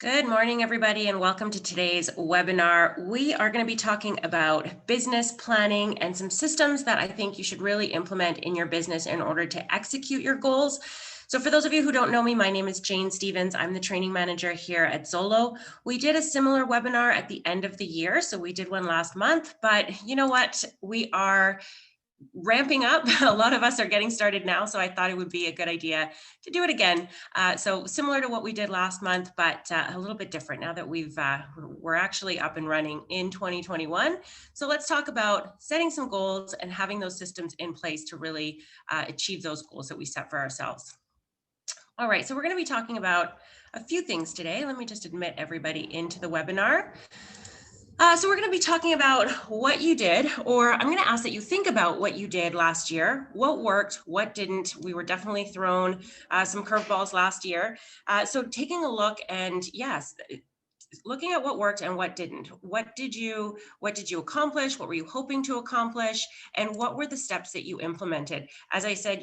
Good morning, everybody, and welcome to today's webinar. We are going to be talking about business planning and some systems that I think you should really implement in your business in order to execute your goals. So for those of you who don't know me, my name is Jane Stevens. I'm the training manager here at Zolo. We did a similar webinar at the end of the year, so we did one last month, but you know what? We are ramping up. A lot of us are getting started now, so I thought it would be a good idea to do it again. So similar to what we did last month, but a little bit different now that we're actually up and running in 2021. So let's talk about setting some goals and having those systems in place to really achieve those goals that we set for ourselves. All right, so we're going to be talking about a few things today. Let me just admit everybody into the webinar. So we're going to be talking about what you did, or I'm going to ask that you think about what you did last year, what worked, what didn't. We were definitely thrown some curveballs last year. So taking a look and yes, looking at what worked and what didn't. What did you accomplish? What were you hoping to accomplish? And what were the steps that you implemented? As I said,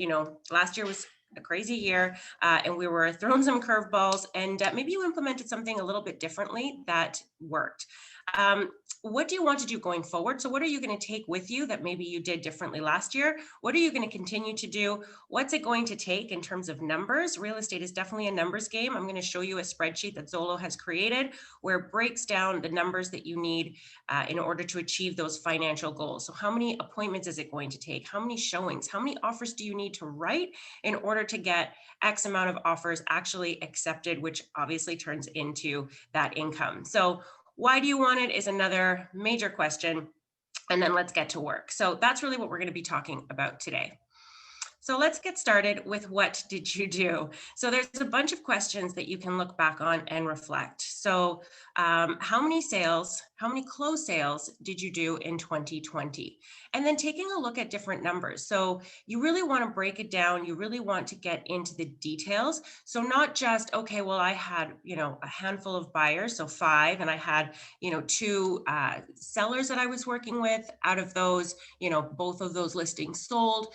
last year was a crazy year and we were thrown some curveballs, and maybe you implemented something a little bit differently that worked. What do you want to do going forward? So what are you going to take with you that maybe you did differently last year? What are you going to continue to do? What's it going to take in terms of numbers? Real estate is definitely a numbers game. I'm going to show you a spreadsheet that Zolo has created where it breaks down the numbers that you need in order to achieve those financial goals. So how many appointments is it going to take? How many showings? How many offers do you need to write in order to get X amount of offers actually accepted, which obviously turns into that income. So why do you want it is another major question. And then let's get to work. So that's really what we're going to be talking about today. So let's get started with what did you do? So there's a bunch of questions that you can look back on and reflect. So how many closed sales did you do in 2020? And then taking a look at different numbers. So you really want to break it down. You really want to get into the details. So not just, okay, well, I had, a handful of buyers, so 5, and I had, 2 sellers that I was working with. Out of those, both of those listings sold.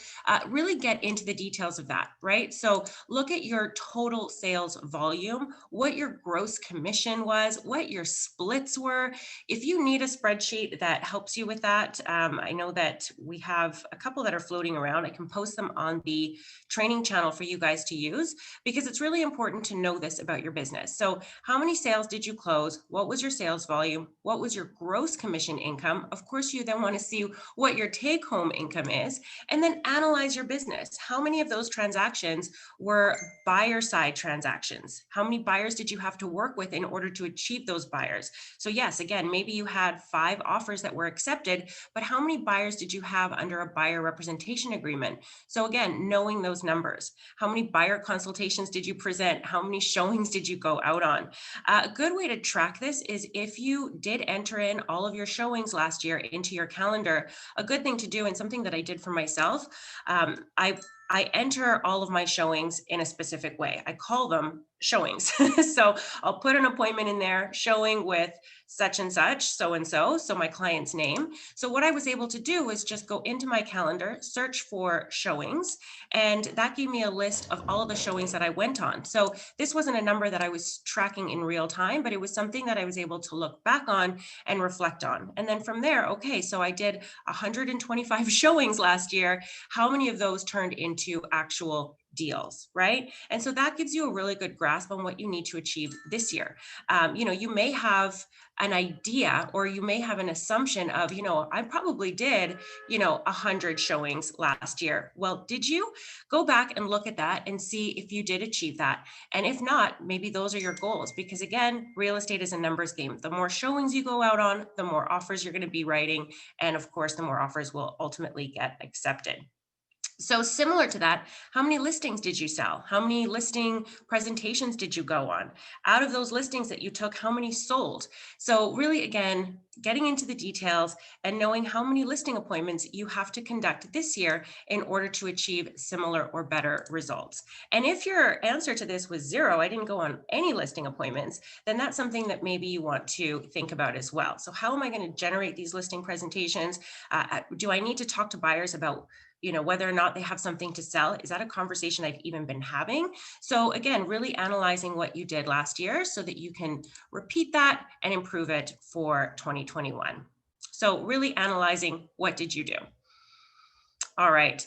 Really get into the details of that, right? So look at your total sales volume, what your gross commission was, what your splits were. If you need a spreadsheet that helps you with that, I know that we have a couple that are floating around. I can post them on the training channel for you guys to use because it's really important to know this about your business. So how many sales did you close? What was your sales volume? What was your gross commission income? Of course, you then want to see what your take-home income is, and then analyze your business. How many of those transactions were buyer side transactions? How many buyers did you have to work with in order to achieve those buyers? So yes, again, maybe you had 5 offers that were accepted, but how many buyers did you have under a buyer representation agreement? So again, knowing those numbers. How many buyer consultations did you present? How many showings did you go out on? A good way to track this is if you did enter in all of your showings last year into your calendar. A good thing to do, and something that I did for myself, I enter all of my showings in a specific way. I call them showings. So I'll put an appointment in there, showing with such and such, so and so my client's name. So what I was able to do was just go into my calendar, search for showings, and that gave me a list of all of the showings that I went on. So this wasn't a number that I was tracking in real time, but it was something that I was able to look back on and reflect on. And then from there, okay, so I did 125 showings last year. How many of those turned into actual deals, right? And so that gives you a really good grasp on what you need to achieve this year. You may have an idea, or you may have an assumption of, I probably did, 100 showings last year. Well, did you? Go back and look at that and see if you did achieve that. And if not, maybe those are your goals, because again, real estate is a numbers game. The more showings you go out on, the more offers you're going to be writing. And of course, the more offers will ultimately get accepted. So similar to that, how many listings did you sell? How many listing presentations did you go on? Out of those listings that you took, how many sold? So really, again, getting into the details and knowing how many listing appointments you have to conduct this year in order to achieve similar or better results. And if your answer to this was 0, I didn't go on any listing appointments, then that's something that maybe you want to think about as well. So how am I going to generate these listing presentations? Do I need to talk to buyers about whether or not they have something to sell. Is that a conversation I've even been having? So again, really analyzing what you did last year so that you can repeat that and improve it for 2021. So really analyzing, what did you do? All right.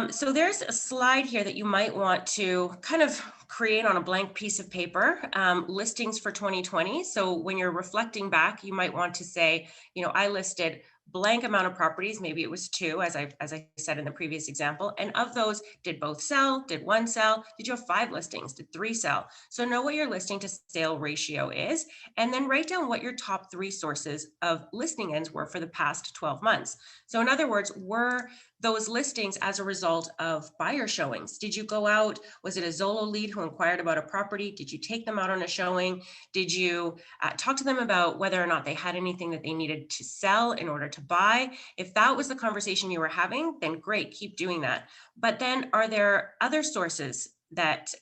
So there's a slide here that you might want to kind of create on a blank piece of paper, listings for 2020. So when you're reflecting back, you might want to say, I listed blank amount of properties, maybe it was 2, as I said in the previous example, and of those, did both sell, did 1 sell, did you have 5 listings, did 3 sell? So know what your listing to sale ratio is, and then write down what your top 3 sources of listing ends were for the past 12 months. So in other words, were those listings as a result of buyer showings? Did you go out? Was it a Zolo lead who inquired about a property? Did you take them out on a showing? Did you talk to them about whether or not they had anything that they needed to sell in order to buy? If that was the conversation you were having, then great, keep doing that. But then are there other sources that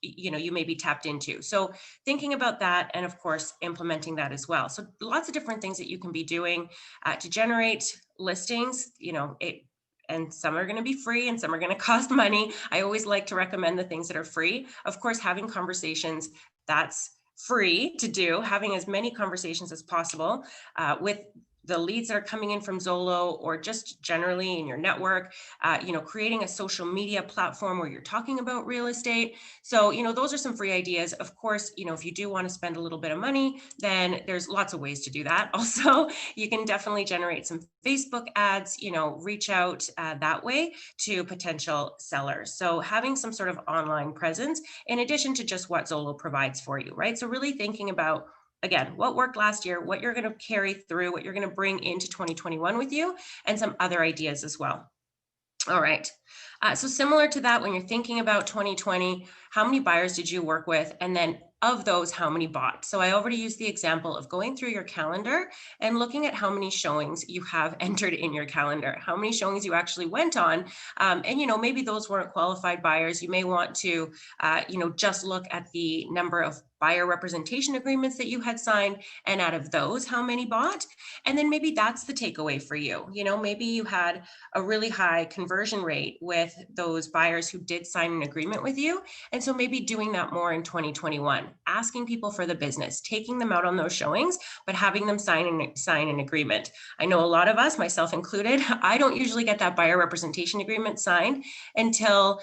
you may be tapped into? So thinking about that, and of course implementing that as well. So lots of different things that you can be doing to generate listings. And some are going to be free and some are going to cost money. I always like to recommend the things that are free. Of course, having conversations, that's free to do, having as many conversations as possible with the leads that are coming in from Zolo, or just generally in your network, creating a social media platform where you're talking about real estate. So, those are some free ideas. Of course, if you do want to spend a little bit of money, then there's lots of ways to do that. Also, you can definitely generate some Facebook ads, reach out that way to potential sellers. So having some sort of online presence in addition to just what Zolo provides for you, right? So really thinking about, again, what worked last year, what you're going to carry through, what you're going to bring into 2021 with you, and some other ideas as well. All right. So similar to that, when you're thinking about 2020, how many buyers did you work with? And then of those, how many bought? So I already used the example of going through your calendar and looking at how many showings you have entered in your calendar, how many showings you actually went on. And, maybe those weren't qualified buyers. You may want to, just look at the number of buyer representation agreements that you had signed, and out of those, how many bought? And then maybe that's the takeaway for you. Maybe you had a really high conversion rate with those buyers who did sign an agreement with you. And so maybe doing that more in 2021, asking people for the business, taking them out on those showings, but having them sign an agreement. I know a lot of us, myself included, I don't usually get that buyer representation agreement signed until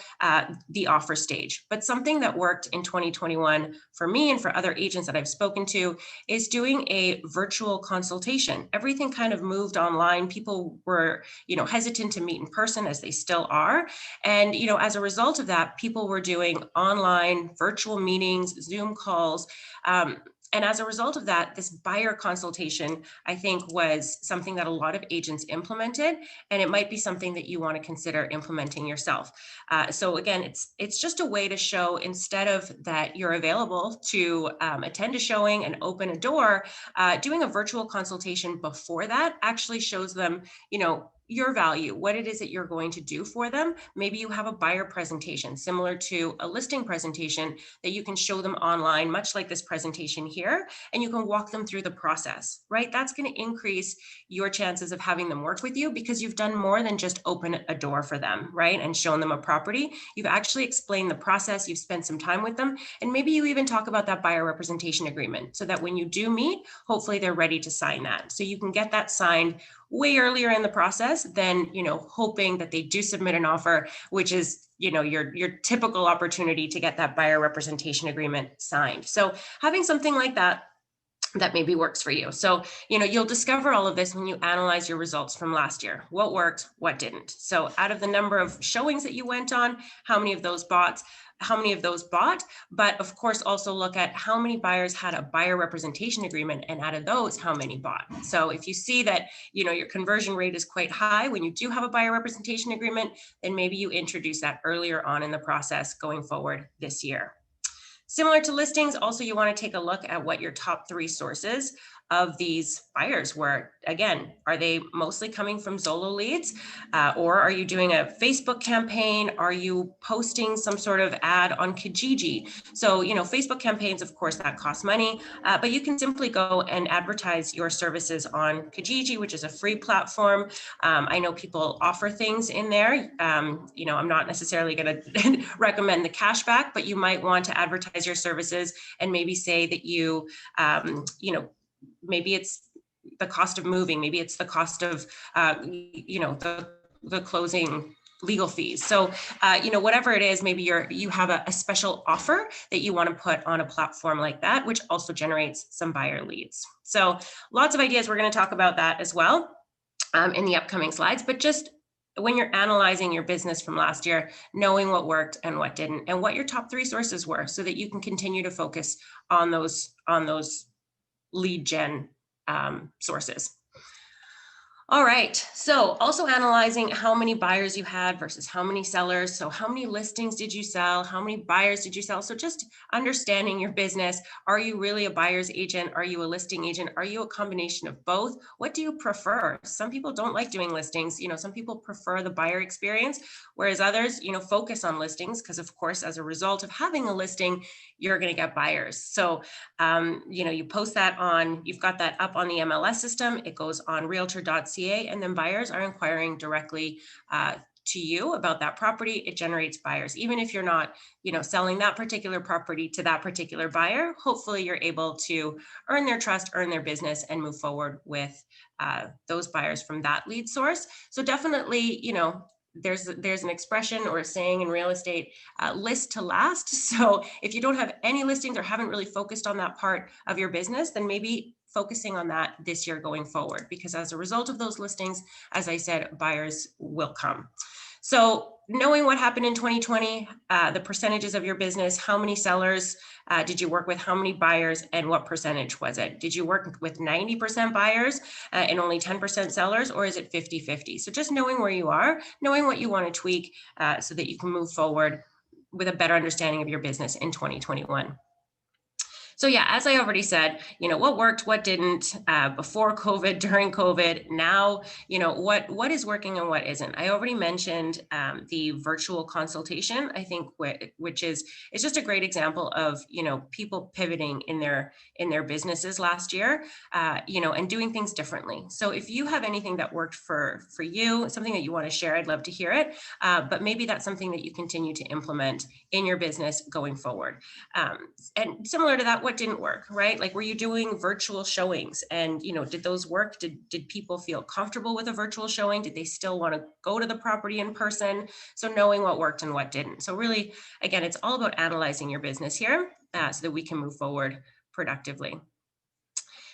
the offer stage. But something that worked in 2021 for me and for other agents that I've spoken to is doing a virtual consultation. Everything kind of moved online. People were, hesitant to meet in person, as they still are. And, as a result of that, people were doing online virtual meetings, Zoom calls. And as a result of that, this buyer consultation, I think, was something that a lot of agents implemented, and it might be something that you want to consider implementing yourself. So again, it's just a way to show, instead of that you're available to attend a showing and open a door, doing a virtual consultation before that actually shows them, your value, what it is that you're going to do for them. Maybe you have a buyer presentation similar to a listing presentation that you can show them online, much like this presentation here, and you can walk them through the process, right? That's going to increase your chances of having them work with you, because you've done more than just open a door for them, right? And shown them a property. You've actually explained the process, you've spent some time with them, and maybe you even talk about that buyer representation agreement so that when you do meet, hopefully they're ready to sign that. So you can get that signed way earlier in the process than, hoping that they do submit an offer, which is, your typical opportunity to get that buyer representation agreement signed. So having something like that maybe works for you. So, you'll discover all of this when you analyze your results from last year. What worked, what didn't. So out of the number of showings that you went on, how many of those bought, but of course also look at how many buyers had a buyer representation agreement, and out of those, how many bought. So if you see that, your conversion rate is quite high when you do have a buyer representation agreement, then maybe you introduce that earlier on in the process going forward this year. Similar to listings, also you want to take a look at what your top 3 sources of these buyers were. Again, are they mostly coming from Zolo leads? Or are you doing a Facebook campaign? Are you posting some sort of ad on Kijiji? So, Facebook campaigns, of course, that costs money, but you can simply go and advertise your services on Kijiji, which is a free platform. I know people offer things in there. I'm not necessarily going to recommend the cashback, but you might want to advertise your services and maybe say that maybe it's the cost of moving, maybe it's the cost of, the closing legal fees. So, whatever it is, maybe you have a special offer that you want to put on a platform like that, which also generates some buyer leads. So lots of ideas. We're going to talk about that as well in the upcoming slides, but just when you're analyzing your business from last year, knowing what worked and what didn't, and what your top 3 sources were, so that you can continue to focus on those lead gen sources. All right, so also analyzing how many buyers you had versus how many sellers. So how many listings did you sell? How many buyers did you sell? So just understanding your business. Are you really a buyer's agent? Are you a listing agent? Are you a combination of both? What do you prefer? Some people don't like doing listings. Some people prefer the buyer experience, whereas others, focus on listings because, of course, as a result of having a listing, you're going to get buyers. So, you post that you've got that up on the MLS system. It goes on Realtor.ca. And then buyers are inquiring directly to you about that property. It generates buyers. Even if you're not, selling that particular property to that particular buyer, hopefully you're able to earn their trust, earn their business, and move forward with those buyers from that lead source. So definitely, there's an expression or a saying in real estate, list to last. So if you don't have any listings or haven't really focused on that part of your business, then maybe focusing on that this year going forward, because as a result of those listings, as I said, buyers will come. So knowing what happened in 2020, the percentages of your business, how many sellers did you work with, how many buyers, and what percentage was it? Did you work with 90% buyers and only 10% sellers, or is it 50-50? So just knowing where you are, knowing what you want to tweak so that you can move forward with a better understanding of your business in 2021. So yeah, as I already said, what worked, what didn't, before COVID, during COVID, now, what is working and what isn't. I already mentioned the virtual consultation, I think, which is just a great example of, people pivoting in their businesses last year, and doing things differently. So if you have anything that worked for you, something that you want to share, I'd love to hear it. But maybe that's something that you continue to implement in your business going forward. And similar to that, what didn't work, right? Like, were you doing virtual showings and, did those work? Did people feel comfortable with a virtual showing? Did they still want to go to the property in person? So knowing what worked and what didn't. So really, again, it's all about analyzing your business here so that we can move forward productively.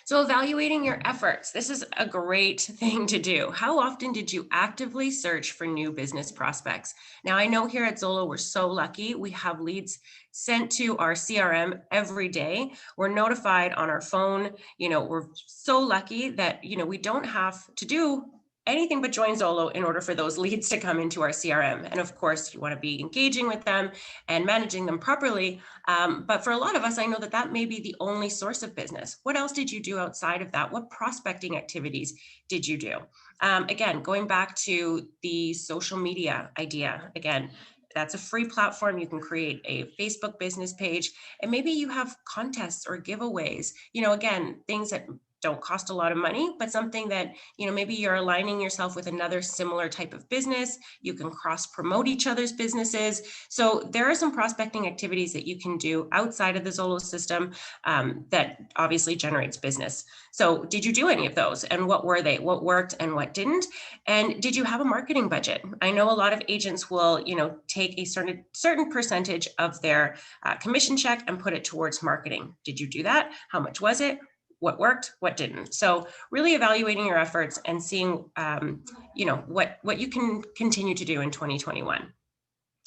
So evaluating your efforts. This is a great thing to do. How often did you actively search for new business prospects? Now, I know here at Zolo, we're so lucky. We have leads sent to our CRM every day. We're notified on our phone. We're so lucky that, we don't have to do anything but join Zolo in order for those leads to come into our CRM. And of course, you want to be engaging with them and managing them properly. But for a lot of us, I know that may be the only source of business. What else did you do outside of that? What prospecting activities did you do? Again, going back to the social media idea, again, that's a free platform. You can create a Facebook business page, and maybe you have contests or giveaways, again, things that don't cost a lot of money, but something that, maybe you're aligning yourself with another similar type of business. You can cross promote each other's businesses. So there are some prospecting activities that you can do outside of the Zolo system that obviously generates business. So did you do any of those? And what were they? What worked and what didn't? And did you have a marketing budget? I know a lot of agents will, take a certain percentage of their commission check and put it towards marketing. Did you do that? How much was it? What worked, what didn't? So really evaluating your efforts and seeing, what you can continue to do in 2021.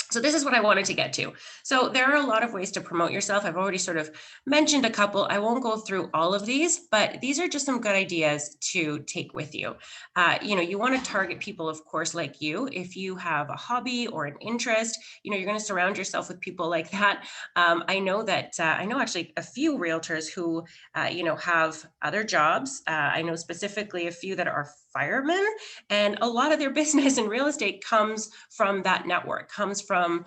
So So this is what I wanted to get to. So there are a lot of ways to promote yourself. I've already sort of mentioned a couple. I won't go through all of these, but these are just some good ideas to take with you. You want to target people, of course, like you. If you have a hobby or an interest, you're going to surround yourself with people like that. I know actually a few realtors who, have other jobs. I know specifically a few that are firemen, and a lot of their business in real estate comes from that network, comes from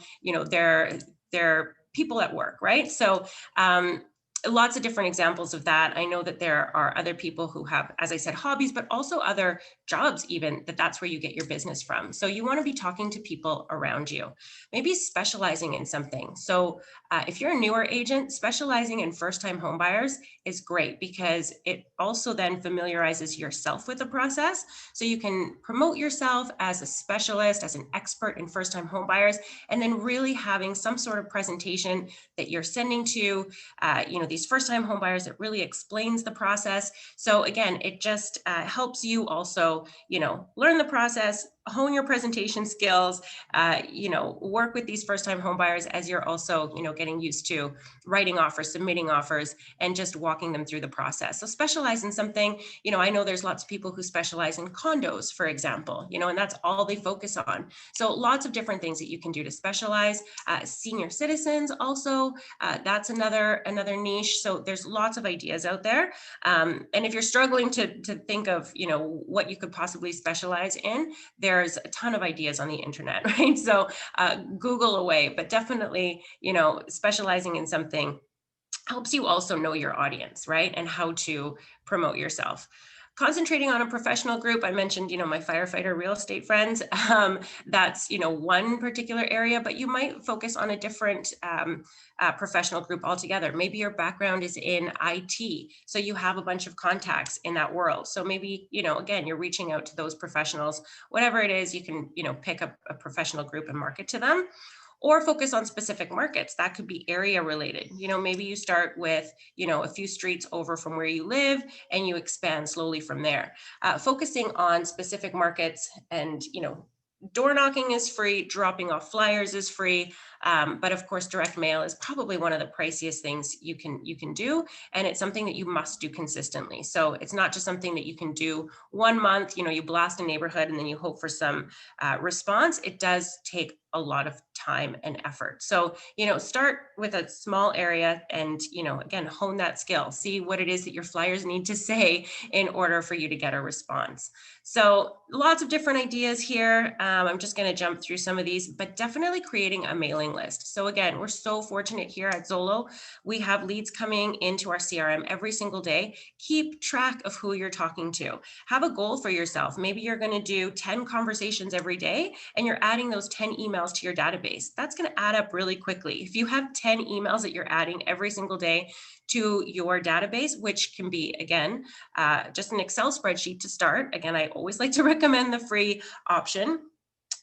their people at work, right? So lots of different examples of that. I know that there are other people who have, as I said, hobbies, but also other jobs, even that's where you get your business from. So you want to be talking to people around you, maybe specializing in something. So if you're a newer agent, specializing in first-time home buyers is great because it also then familiarizes yourself with the process. So you can promote yourself as a specialist, as an expert in first-time home buyers, and then really having some sort of presentation that you're sending to these first-time home buyers that really explains the process. So again, it just helps you also, learn the process, hone your presentation skills, work with these first-time home buyers as you're also, getting used to writing offers, submitting offers, and just walking them through the process. So specialize in something. I know there's lots of people who specialize in condos, for example, and that's all they focus on. So lots of different things that you can do to specialize. Senior citizens also, that's another niche. So there's lots of ideas out there. And if you're struggling to think of, what you could possibly specialize in, there's a ton of ideas on the internet, right? So Google away, but definitely, specializing in something helps you also know your audience, right? And how to promote yourself. Concentrating on a professional group, I mentioned, my firefighter real estate friends. That's, one particular area, but you might focus on a different professional group altogether. Maybe your background is in IT, so you have a bunch of contacts in that world. So maybe, again, you're reaching out to those professionals. Whatever it is, you can, pick up a professional group and market to them. Or focus on specific markets. That could be area related. Maybe you start with, a few streets over from where you live and you expand slowly from there. Focusing on specific markets and, door knocking is free, dropping off flyers is free. But of course, direct mail is probably one of the priciest things you can do. And it's something that you must do consistently. So it's not just something that you can do 1 month, you blast a neighborhood and then you hope for some response. It does take a lot of time and effort. So, start with a small area and, again, hone that skill, see what it is that your flyers need to say in order for you to get a response. So lots of different ideas here. I'm just going to jump through some of these, but definitely creating a mailing list. So again, we're so fortunate here at Zolo. We have leads coming into our CRM every single day. Keep track of who you're talking to. Have a goal for yourself. Maybe you're going to do 10 conversations every day and you're adding those 10 emails to your database. That's going to add up really quickly. If you have 10 emails that you're adding every single day to your database, which can be, again, just an Excel spreadsheet to start. Again, I always like to recommend the free option.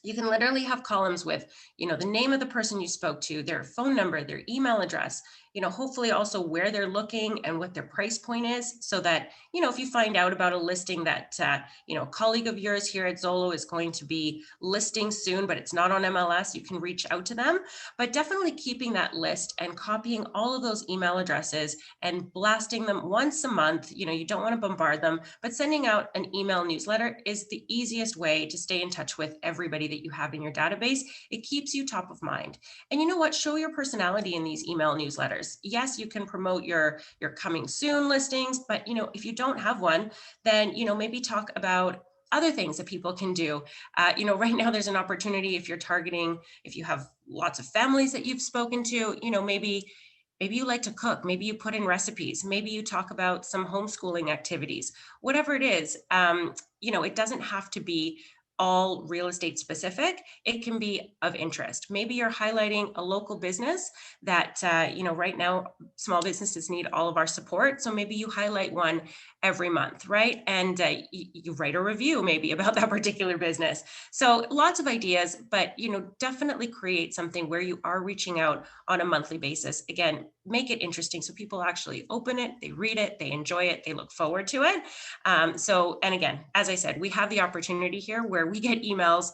You can literally have columns with, the name of the person you spoke to, their phone number, their email address, hopefully also where they're looking and what their price point is, so that, if you find out about a listing that, a colleague of yours here at Zolo is going to be listing soon, but it's not on MLS, you can reach out to them. But definitely keeping that list and copying all of those email addresses and blasting them once a month. You don't want to bombard them, but sending out an email newsletter is the easiest way to stay in touch with everybody that you have in your database. It keeps you top of mind. And you know what? Show your personality in these email newsletters. Yes, you can promote your coming soon listings, but if you don't have one, then maybe talk about other things that people can do. Right now there's an opportunity if you have lots of families that you've spoken to, maybe you like to cook, maybe you put in recipes, maybe you talk about some homeschooling activities, whatever it is. It doesn't have to be all real estate specific. It can be of interest. Maybe you're highlighting a local business that, right now, small businesses need all of our support. So maybe you highlight one every month, right? And you write a review maybe about that particular business. So lots of ideas, but, definitely create something where you are reaching out on a monthly basis. Again, make it interesting so people actually open it, they read it, they enjoy it, they look forward to it. And again, as I said, we have the opportunity here where we get emails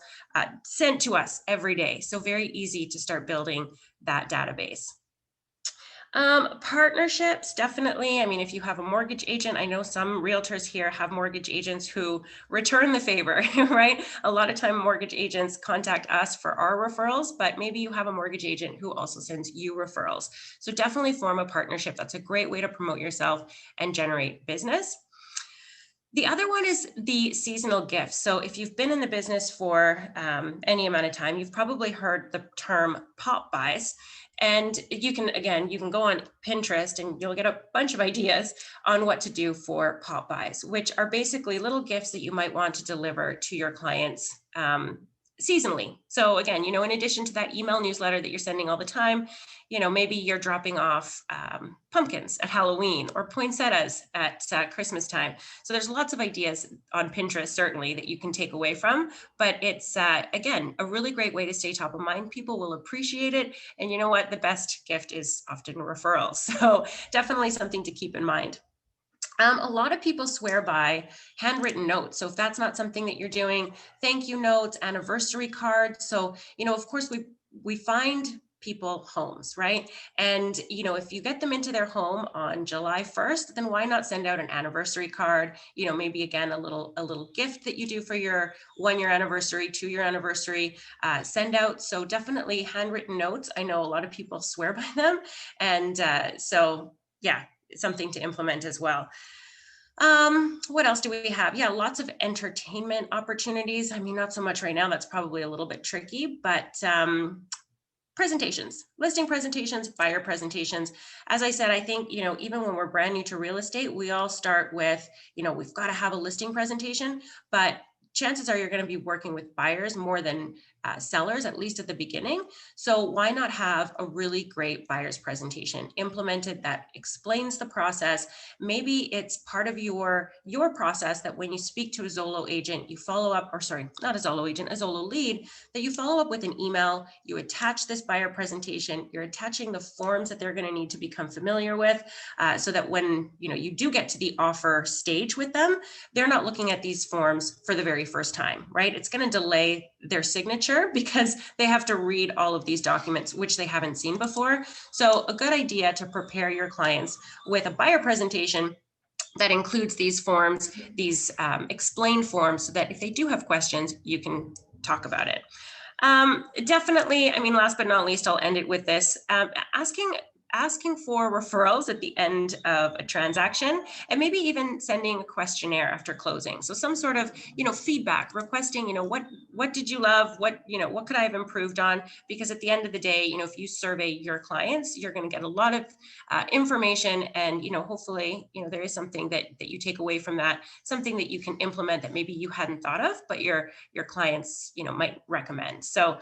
sent to us every day. So very easy to start building that database. Partnerships, definitely. I mean, if you have a mortgage agent, I know some realtors here have mortgage agents who return the favor, right? A lot of time mortgage agents contact us for our referrals, but maybe you have a mortgage agent who also sends you referrals. So definitely form a partnership. That's a great way to promote yourself and generate business. The other one is the seasonal gifts. So if you've been in the business for any amount of time, you've probably heard the term pop buys. And you can go on Pinterest and you'll get a bunch of ideas on what to do for pop buys, which are basically little gifts that you might want to deliver to your clients seasonally. So again, in addition to that email newsletter that you're sending all the time, maybe you're dropping off pumpkins at Halloween or poinsettias at Christmas time. So there's lots of ideas on Pinterest, certainly, that you can take away from, but it's, again, a really great way to stay top of mind. People will appreciate it. And you know what? The best gift is often referrals. So definitely something to keep in mind. A lot of people swear by handwritten notes. So if that's not something that you're doing, thank you notes, anniversary cards. So, of course, we find people homes, right? And, if you get them into their home on July 1st, then why not send out an anniversary card? Maybe again, a little gift that you do for your 1-year anniversary, 2-year anniversary, send out. So definitely handwritten notes. I know a lot of people swear by them. And so yeah, something to implement as well. What else do we have? Yeah, lots of entertainment opportunities. I mean, not so much right now. That's probably a little bit tricky, but presentations, listing presentations, buyer presentations. As I said, I think, even when we're brand new to real estate, we all start with, we've got to have a listing presentation, but chances are you're going to be working with buyers more than sellers, at least at the beginning. So why not have a really great buyer's presentation implemented that explains the process? Maybe it's part of your process that when you speak to a Zolo agent, you follow up, or sorry, not a Zolo agent, a Zolo lead, that you follow up with an email, you attach this buyer presentation, you're attaching the forms that they're going to need to become familiar with, so that when you do get to the offer stage with them, they're not looking at these forms for the very first time, right? It's going to delay their signature because they have to read all of these documents, which they haven't seen before. So a good idea to prepare your clients with a buyer presentation that includes these forms, these explained forms, so that if they do have questions, you can talk about it. Definitely, I mean, last but not least, I'll end it with this, asking for referrals at the end of a transaction, and maybe even sending a questionnaire after closing. So some sort of, feedback, requesting, what did you love? What could I have improved on? Because at the end of the day, if you survey your clients, you're going to get a lot of information, and, hopefully, there is something that you take away from that, something that you can implement that maybe you hadn't thought of, but your clients, might recommend. So,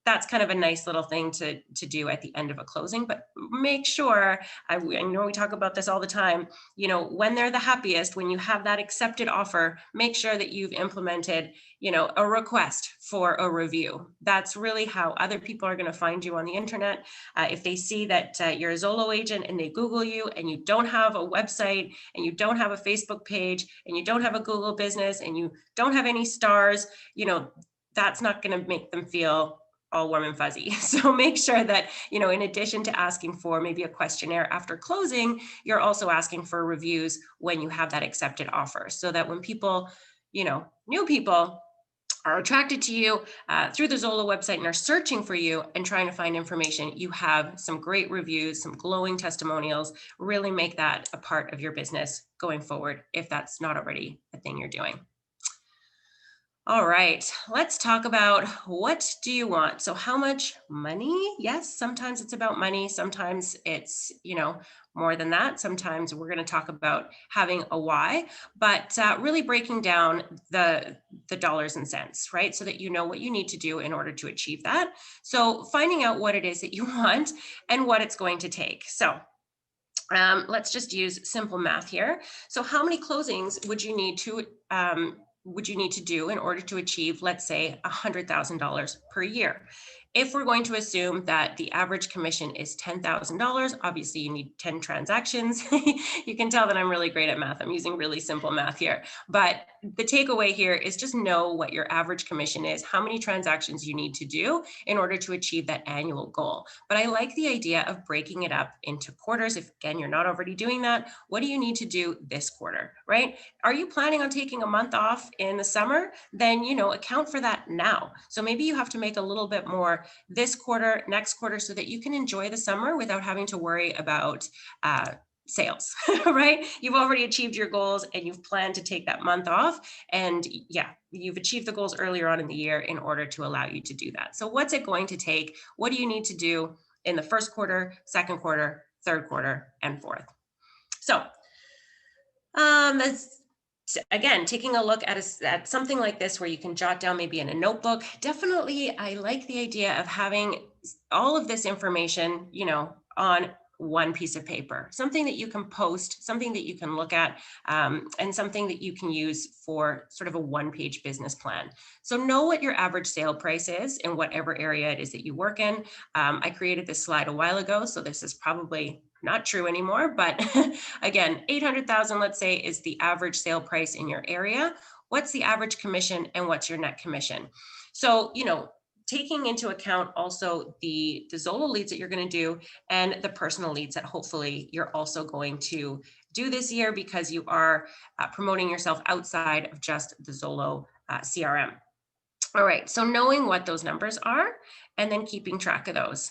that's kind of a nice little thing to do at the end of a closing, but make sure, I know we talk about this all the time, when they're the happiest, when you have that accepted offer, make sure that you've implemented, a request for a review. That's really how other people are going to find you on the internet. If they see that you're a Zolo agent and they Google you and you don't have a website and you don't have a Facebook page and you don't have a Google business and you don't have any stars, that's not going to make them feel all warm and fuzzy. So make sure that, in addition to asking for maybe a questionnaire after closing, you're also asking for reviews when you have that accepted offer, so that when people, new people are attracted to you through the Zolo website and are searching for you and trying to find information, you have some great reviews, some glowing testimonials. Really make that a part of your business going forward, if that's not already a thing you're doing. All right, let's talk about, what do you want? So how much money? Yes, sometimes it's about money. Sometimes it's, more than that. Sometimes we're going to talk about having a why, but really breaking down the dollars and cents, right? So that you know what you need to do in order to achieve that. So finding out what it is that you want and what it's going to take. So let's just use simple math here. So how many closings would you need to do in order to achieve, let's say, $100,000 per year? If we're going to assume that the average commission is $10,000, obviously you need 10 transactions. You can tell that I'm really great at math. I'm using really simple math here. But the takeaway here is just know what your average commission is, how many transactions you need to do in order to achieve that annual goal. But I like the idea of breaking it up into quarters. If, again, you're not already doing that, what do you need to do this quarter, right? Are you planning on taking a month off in the summer? Then, account for that now. So maybe you have to make a little bit more this quarter, next quarter, so that you can enjoy the summer without having to worry about sales, right? You've already achieved your goals and you've planned to take that month off. And yeah, you've achieved the goals earlier on in the year in order to allow you to do that. So what's it going to take? What do you need to do in the first quarter, second quarter, third quarter, and fourth? So that's, again, taking a look at something like this where you can jot down maybe in a notebook. Definitely, I like the idea of having all of this information, on one piece of paper, something that you can post, something that you can look at, and something that you can use for sort of a one-page business plan. So know what your average sale price is in whatever area it is that you work in. I created this slide a while ago, so this is probably not true anymore, but again, 800,000, let's say, is the average sale price in your area. What's the average commission and what's your net commission? So, taking into account also the Zolo leads that you're going to do and the personal leads that hopefully you're also going to do this year because you are promoting yourself outside of just the Zolo CRM. All right, so knowing what those numbers are and then keeping track of those.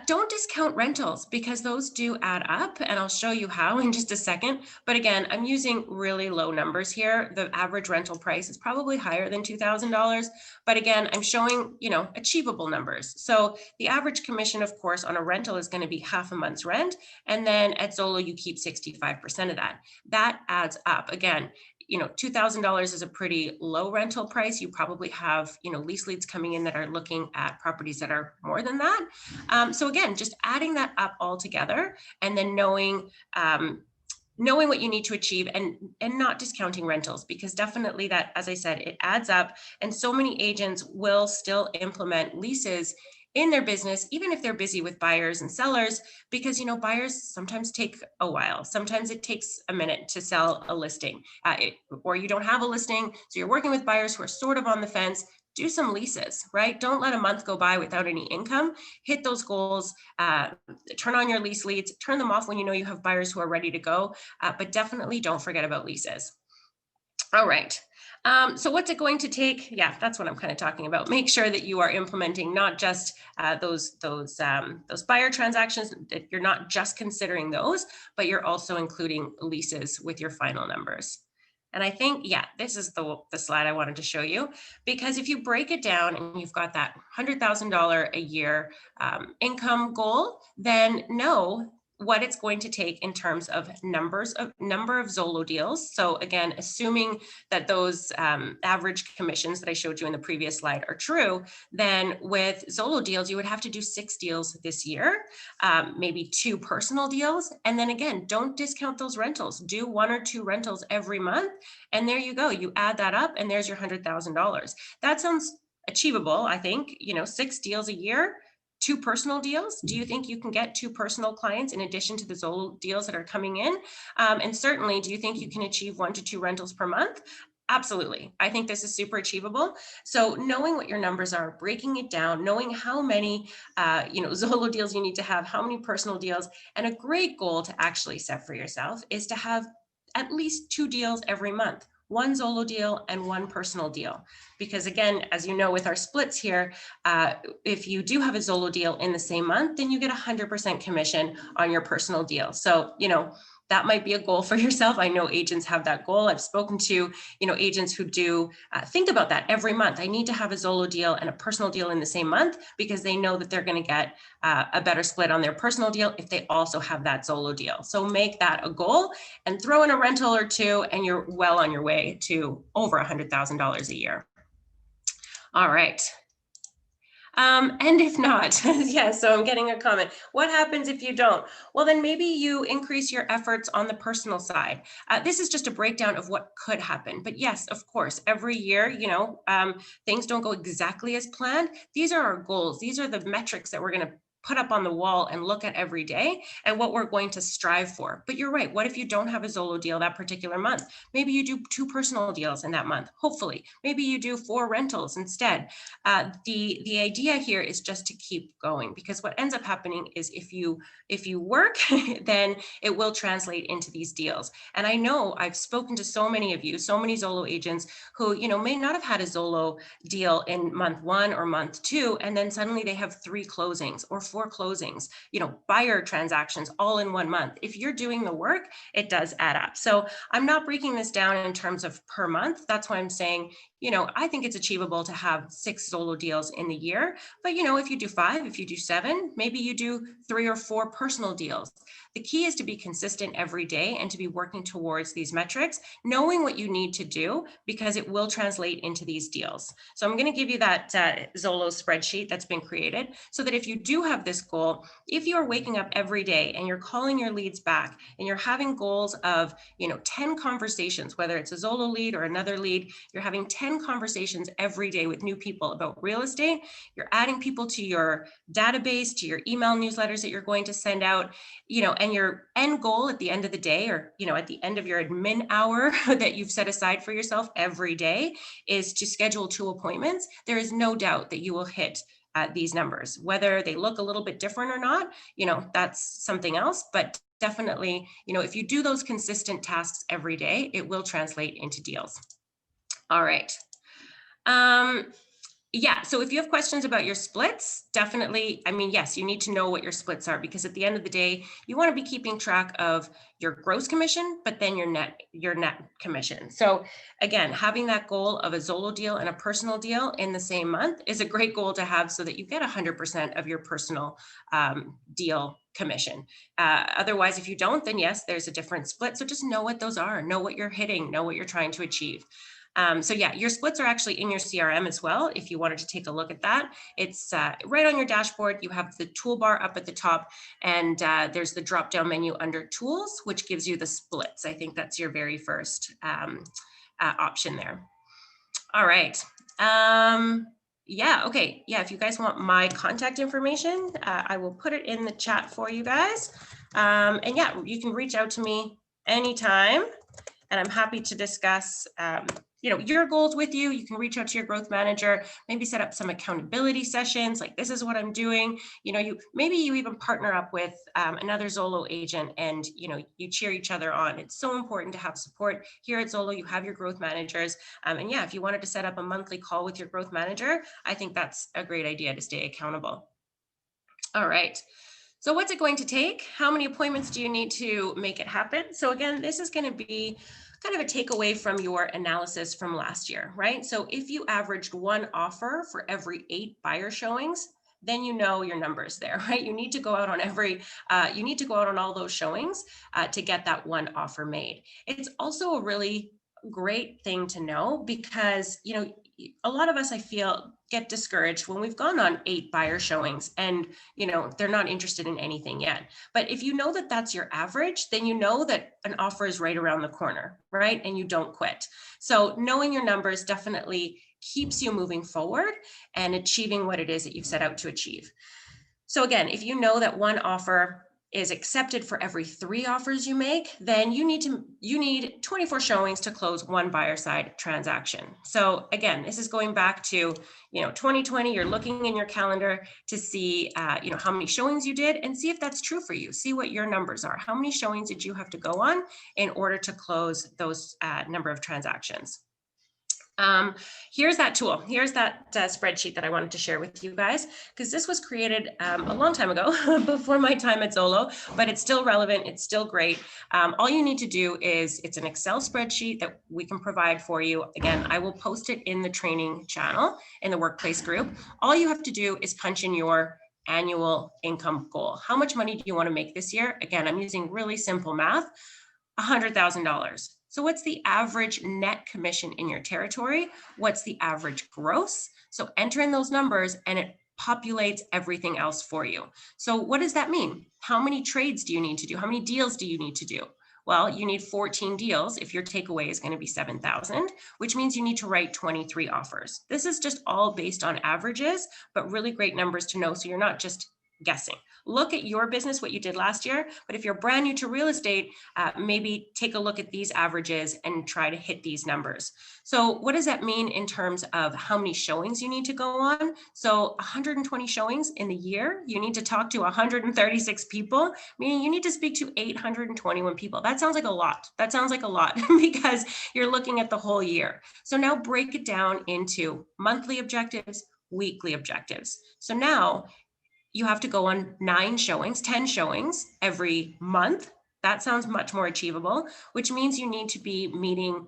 Don't discount rentals because those do add up, and I'll show you how in just a second. But again, I'm using really low numbers here. The average rental price is probably higher than $2,000, but again, I'm showing, achievable numbers. So the average commission, of course, on a rental is going to be half a month's rent, and then at Zolo, you keep 65% of that. That adds up. Again, $2,000 is a pretty low rental price. You probably have, lease leads coming in that are looking at properties that are more than that. So again, just adding that up all together and then knowing what you need to achieve and not discounting rentals, because definitely that, as I said, it adds up. And so many agents will still implement leases in their business, even if they're busy with buyers and sellers, because buyers sometimes take a while. Sometimes it takes a minute to sell a listing, or you don't have a listing, so you're working with buyers who are sort of on the fence. Do some leases, right? Don't let a month go by without any income. Hit those goals, turn on your lease leads, turn them off when you have buyers who are ready to go, but definitely don't forget about leases. All right. So what's it going to take? Yeah, that's what I'm kind of talking about. Make sure that you are implementing not just those buyer transactions, that you're not just considering those, but you're also including leases with your final numbers. And I think, yeah, this is the slide I wanted to show you, because if you break it down and you've got that $100,000 a year income goal, then know what it's going to take in terms of number of Zolo deals. So again, assuming that those average commissions that I showed you in the previous slide are true, then with Zolo deals, you would have to do 6 deals this year, maybe 2 personal deals. And then again, don't discount those rentals. Do 1 or 2 rentals every month. And there you go. You add that up and there's your $100,000. That sounds achievable, I think. 6 deals a year. 2 personal deals. Do you think you can get 2 personal clients in addition to the Zolo deals that are coming in? And certainly, do you think you can achieve 1 to 2 rentals per month? Absolutely. I think this is super achievable. So knowing what your numbers are, breaking it down, knowing how many, Zolo deals you need to have, how many personal deals, and a great goal to actually set for yourself is to have at least 2 deals every month. 1 Zolo deal and 1 personal deal. Because again, as you know, with our splits here, if you do have a Zolo deal in the same month, then you get 100% commission on your personal deal. So, that might be a goal for yourself. I know agents have that goal. I've spoken to, agents who do think about that every month. I need to have a Zolo deal and a personal deal in the same month because they know that they're going to get a better split on their personal deal if they also have that Zolo deal. So make that a goal and throw in a rental or 2 and you're well on your way to over $100,000 a year. All right. And if not, yeah, so I'm getting a comment. What happens if you don't? Well, then maybe you increase your efforts on the personal side. This is just a breakdown of what could happen. But yes, of course, every year, things don't go exactly as planned. These are our goals. These are the metrics that we're going to put up on the wall and look at every day and what we're going to strive for. But you're right. What if you don't have a Zolo deal that particular month? Maybe you do 2 personal deals in that month, hopefully. Maybe you do 4 rentals instead. The idea here is just to keep going, because what ends up happening is if you work, then it will translate into these deals. And I know I've spoken to so many of you, so many Zolo agents who may not have had a Zolo deal in month 1 or month 2, and then suddenly they have 3 closings or 4 closings, buyer transactions all in 1 month. If you're doing the work, it does add up. So I'm not breaking this down in terms of per month. That's why I'm saying, I think it's achievable to have 6 Zolo deals in the year. But, if you do 5, if you do 7, maybe you do 3 or 4 personal deals. The key is to be consistent every day and to be working towards these metrics, knowing what you need to do, because it will translate into these deals. So I'm going to give you that Zolo spreadsheet that's been created so that if you do have this goal, if you are waking up every day and you're calling your leads back and you're having goals of, 10 conversations, whether it's a Zolo lead or another lead, you're having 10 conversations every day with new people about real estate, you're adding people to your database, to your email newsletters that you're going to send out, and your end goal at the end of the day, or, at the end of your admin hour that you've set aside for yourself every day, is to schedule 2 appointments. There is no doubt that you will hit these numbers. Whether they look a little bit different or not, that's something else. But definitely, if you do those consistent tasks every day, it will translate into deals. All right. Yeah, so if you have questions about your splits, definitely, yes, you need to know what your splits are, because at the end of the day, you want to be keeping track of your gross commission, but then your net commission. So again, having that goal of a Zolo deal and a personal deal in the same month is a great goal to have, so that you get 100% of your personal deal commission. Otherwise, if you don't, then yes, there's a different split. So just know what those are, know what you're hitting, know what you're trying to achieve. So yeah, your splits are actually in your CRM as well. If you wanted to take a look at that, it's right on your dashboard. You have the toolbar up at the top, and there's the drop-down menu under tools, which gives you the splits. I think that's your very first option there. All right. Yeah, okay. Yeah, if you guys want my contact information, I will put it in the chat for you guys. And yeah, you can reach out to me anytime, and I'm happy to discuss your goals with you. You can reach out to your growth manager, maybe set up some accountability sessions, like this is what I'm doing. Maybe you even partner up with another Zolo agent, and you cheer each other on. It's so important to have support. Here at Zolo, you have your growth managers. And yeah, if you wanted to set up a monthly call with your growth manager, I think that's a great idea to stay accountable. All right. So what's it going to take? How many appointments do you need to make it happen? So again, this is going to be kind of a takeaway from your analysis from last year, right? So if you averaged 1 offer for every 8 buyer showings, then you know your numbers there, right? You need to go out on all those showings to get that 1 offer made. It's also a really great thing to know, because a lot of us, I feel, get discouraged when we've gone on 8 buyer showings and they're not interested in anything yet. But if you know that that's your average, then you know that an offer is right around the corner, right? And you don't quit. So knowing your numbers definitely keeps you moving forward and achieving what it is that you've set out to achieve. So again, if you know that 1 offer is accepted for every 3 offers you make, then you need 24 showings to close 1 buyer side transaction. So again, this is going back to 2020. You're looking in your calendar to see how many showings you did, and see if that's true for you. See what your numbers are. How many showings did you have to go on in order to close those number of transactions? Here's that tool. Here's that spreadsheet that I wanted to share with you guys, because this was created a long time ago before my time at Zolo, but it's still relevant. It's still great. All you need to do is, it's an Excel spreadsheet that we can provide for you. Again, I will post it in the training channel in the workplace group. All you have to do is punch in your annual income goal. How much money do you want to make this year? Again, I'm using really simple math, $100,000. So what's the average net commission in your territory? What's the average gross? So enter in those numbers, and it populates everything else for you. So what does that mean? How many trades do you need to do? How many deals do you need to do? Well, you need 14 deals if your takeaway is going to be 7,000, which means you need to write 23 offers. This is just all based on averages, but really great numbers to know, so you're not just guessing. Look at your business, what you did last year, but if you're brand new to real estate, maybe take a look at these averages and try to hit these numbers. So what does that mean in terms of how many showings you need to go on? So 120 showings in the year, you need to talk to 136 people, meaning you need to speak to 821 people. That sounds like a lot. That sounds like a lot because you're looking at the whole year. So now break it down into monthly objectives, weekly objectives. So now you have to go on 9 showings, 10 showings every month. That sounds much more achievable, which means you need to be meeting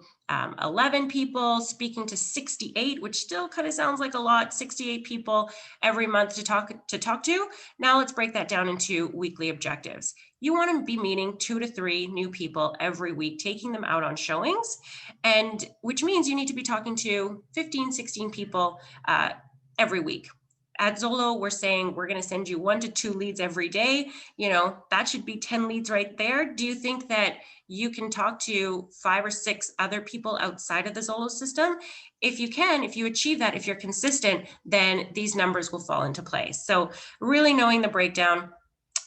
11 people, speaking to 68, which still kind of sounds like a lot, 68 people every month to talk to. Now let's break that down into weekly objectives. You want to be meeting 2 to 3 new people every week, taking them out on showings, and which means you need to be talking to 15, 16 people every week. At Zolo, we're saying we're going to send you 1 to 2 leads every day. That should be 10 leads right there. Do you think that you can talk to 5 or 6 other people outside of the Zolo system? If you can, if you achieve that, if you're consistent, then these numbers will fall into place. So really knowing the breakdown,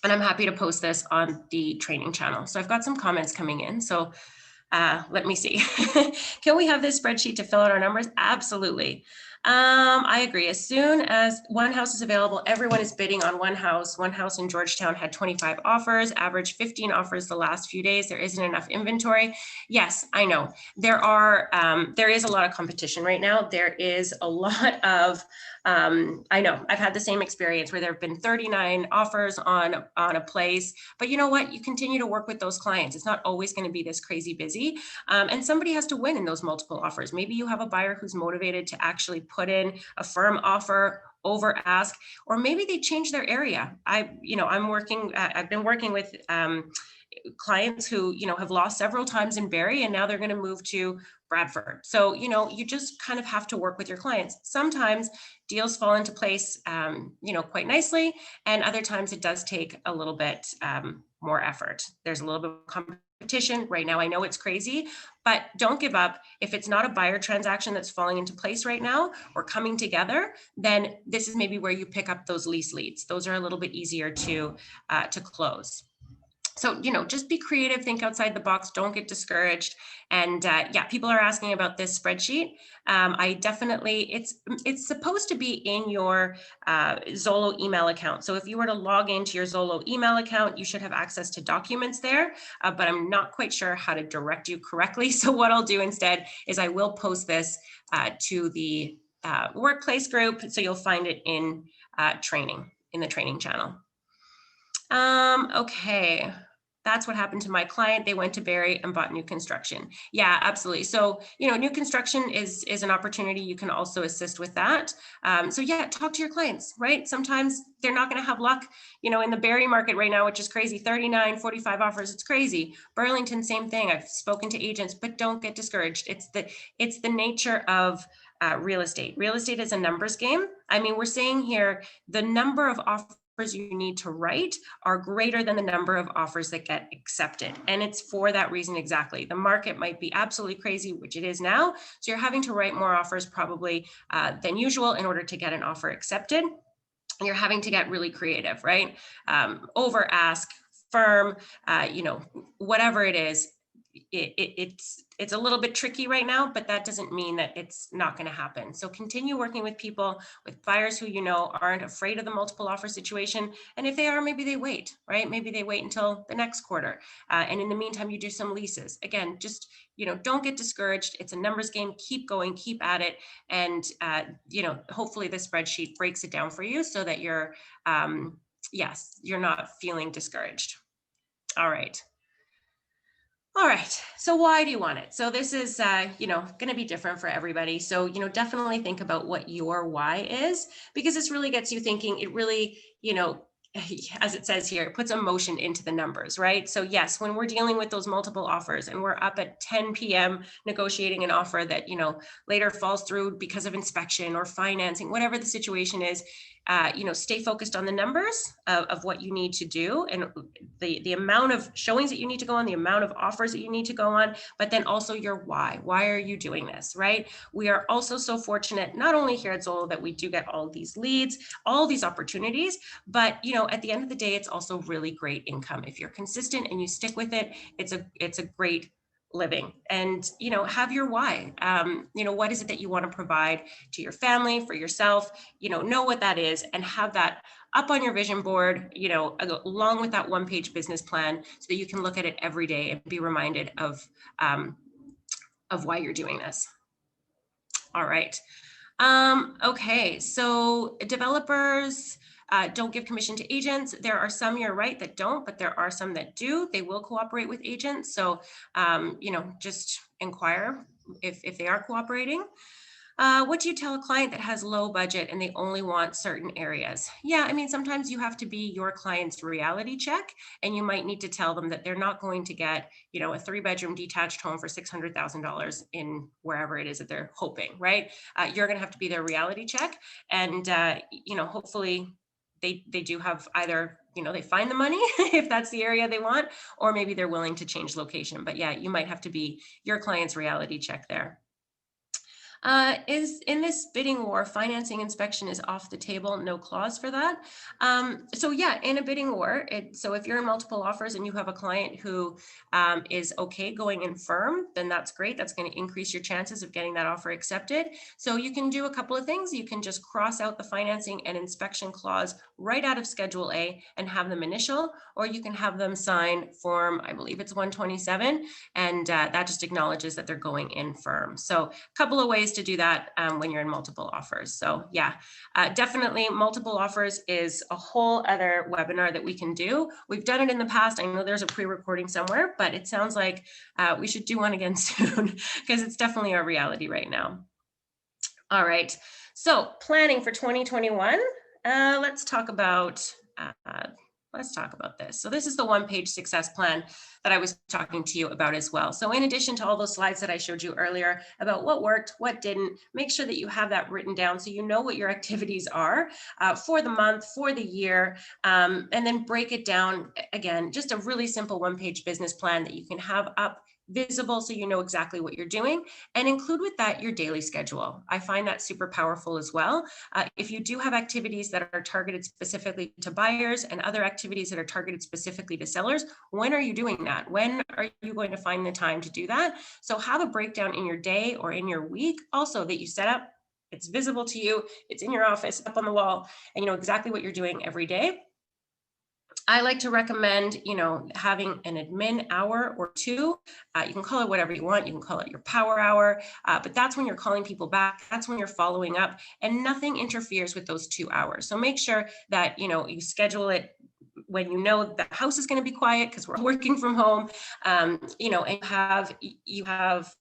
and I'm happy to post this on the training channel. So I've got some comments coming in. So let me see. Can we have this spreadsheet to fill out our numbers? Absolutely. I agree. As soon as one house is available, everyone is bidding on one house. One house in Georgetown had 25 offers, averaged 15 offers the last few days. There isn't enough inventory. Yes, I know. There is a lot of competition right now. There is a lot of, I know, I've had the same experience where there have been 39 offers on a place, but you know what? You continue to work with those clients. It's not always going to be this crazy busy. And somebody has to win in those multiple offers. Maybe you have a buyer who's motivated to actually put in a firm offer over ask, or maybe they change their area. I've been working with clients who, have lost several times in Barrie, and now they're going to move to Bradford. So, you just kind of have to work with your clients. Sometimes deals fall into place, quite nicely. And other times it does take a little bit more effort. There's a little bit of competition right now. I know it's crazy, but don't give up. If it's not a buyer transaction that's falling into place right now or coming together, then this is maybe where you pick up those lease leads. Those are a little bit easier to close. So, just be creative, think outside the box, don't get discouraged. And people are asking about this spreadsheet. I definitely, it's supposed to be in your Zolo email account. So if you were to log into your Zolo email account, you should have access to documents there, but I'm not quite sure how to direct you correctly. So what I'll do instead is I will post this to the workplace group. So you'll find it in the training channel. Okay. That's what happened to my client. They went to Barrie and bought new construction. Yeah, absolutely. So, new construction is an opportunity. You can also assist with that. So yeah, talk to your clients, right? Sometimes they're not going to have luck, in the Barrie market right now, which is crazy, 39, 45 offers. It's crazy. Burlington, same thing. I've spoken to agents, but don't get discouraged. It's the nature of real estate. Real estate is a numbers game. I mean, we're saying here, the number of offers you need to write are greater than the number of offers that get accepted. And it's for that reason exactly. The market might be absolutely crazy, which it is now. So you're having to write more offers probably than usual in order to get an offer accepted. And you're having to get really creative, right? Over ask, firm, whatever it is. It's a little bit tricky right now, but that doesn't mean that it's not going to happen. So continue working with people, with buyers who aren't afraid of the multiple offer situation. And if they are, maybe they wait, right? Maybe they wait until the next quarter. And in the meantime, you do some leases. Again, just, don't get discouraged. It's a numbers game. Keep going, keep at it. And, hopefully the spreadsheet breaks it down for you so that you're not feeling discouraged. All right. All right, so why do you want it? So this is, going to be different for everybody. So, definitely think about what your why is, because this really gets you thinking. It really, as it says here, it puts emotion into the numbers, right? So yes, when we're dealing with those multiple offers and we're up at 10 p.m. negotiating an offer that, later falls through because of inspection or financing, whatever the situation is, stay focused on the numbers of what you need to do and the amount of showings that you need to go on, the amount of offers that you need to go on, but then also your why. Why are you doing this, right? We are also so fortunate, not only here at Zolo, that we do get all these leads, all these opportunities, but at the end of the day, it's also really great income. If you're consistent and you stick with it, it's a great living. And have your why. What is it that you want to provide to your family, for yourself? Know what that is and have that up on your vision board, along with that one-page business plan, so that you can look at it every day and be reminded of why you're doing this. All right. Okay, so developers don't give commission to agents. There are some, you're right, that don't, but there are some that do. They will cooperate with agents. So, just inquire if they are cooperating. What do you tell a client that has low budget and they only want certain areas? Yeah, I mean, sometimes you have to be your client's reality check, and you might need to tell them that they're not going to get, a 3-bedroom detached home for $600,000 in wherever it is that they're hoping, right? You're going to have to be their reality check. And, hopefully they do have either, they find the money if that's the area they want, or maybe they're willing to change location. But yeah, you might have to be your client's reality check there. Is in this bidding war, financing inspection is off the table, no clause for that. So yeah, in a bidding war, so if you're in multiple offers and you have a client who is okay going in firm, then that's great. That's going to increase your chances of getting that offer accepted. So you can do a couple of things. You can just cross out the financing and inspection clause right out of Schedule A and have them initial, or you can have them sign form, I believe it's 127, and that just acknowledges that they're going in firm. So a couple of ways to do that when you're in multiple offers. So yeah, definitely multiple offers is a whole other webinar that we can do. We've done it in the past. I know there's a pre-recording somewhere, but it sounds like we should do one again soon, because it's definitely our reality right now. All right, so planning for 2021. Let's talk about this. So this is the one-page success plan that I was talking to you about as well. So in addition to all those slides that I showed you earlier about what worked, what didn't, make sure that you have that written down so you know what your activities are for the month, for the year, and then break it down. Again, just a really simple one-page business plan that you can have up visible so you know exactly what you're doing, and include with that your daily schedule. I find that super powerful as well. If you do have activities that are targeted specifically to buyers and other activities that are targeted specifically to sellers, when are you doing that? When are you going to find the time to do that? So have a breakdown in your day or in your week also that you set up. It's visible to you, it's in your office, up on the wall, and you know exactly what you're doing every day. I like to recommend, having an admin hour or two. You can call it whatever you want. You can call it your power hour, but that's when you're calling people back. That's when you're following up, and nothing interferes with those 2 hours. So make sure that, you schedule it when you know the house is going to be quiet because we're working from home, and you have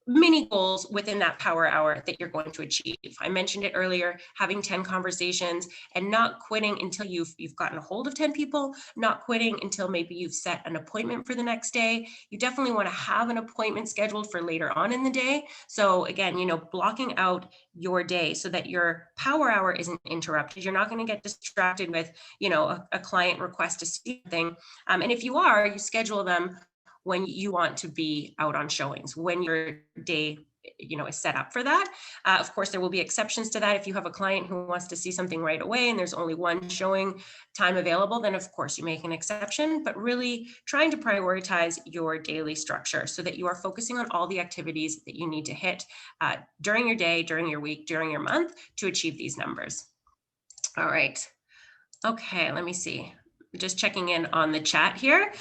mini goals within that power hour that you're going to achieve. I mentioned it earlier, having 10 conversations and not quitting until you've gotten a hold of 10 people, not quitting until maybe you've set an appointment for the next day. You definitely want to have an appointment scheduled for later on in the day. So again, blocking out your day so that your power hour isn't interrupted. You're not going to get distracted with, a client request to see something. And if you are, you schedule them when you want to be out on showings, when your day, is set up for that. Of course, there will be exceptions to that. If you have a client who wants to see something right away and there's only one showing time available, then of course you make an exception, but really trying to prioritize your daily structure so that you are focusing on all the activities that you need to hit during your day, during your week, during your month to achieve these numbers. All right. Okay, let me see. Just checking in on the chat here.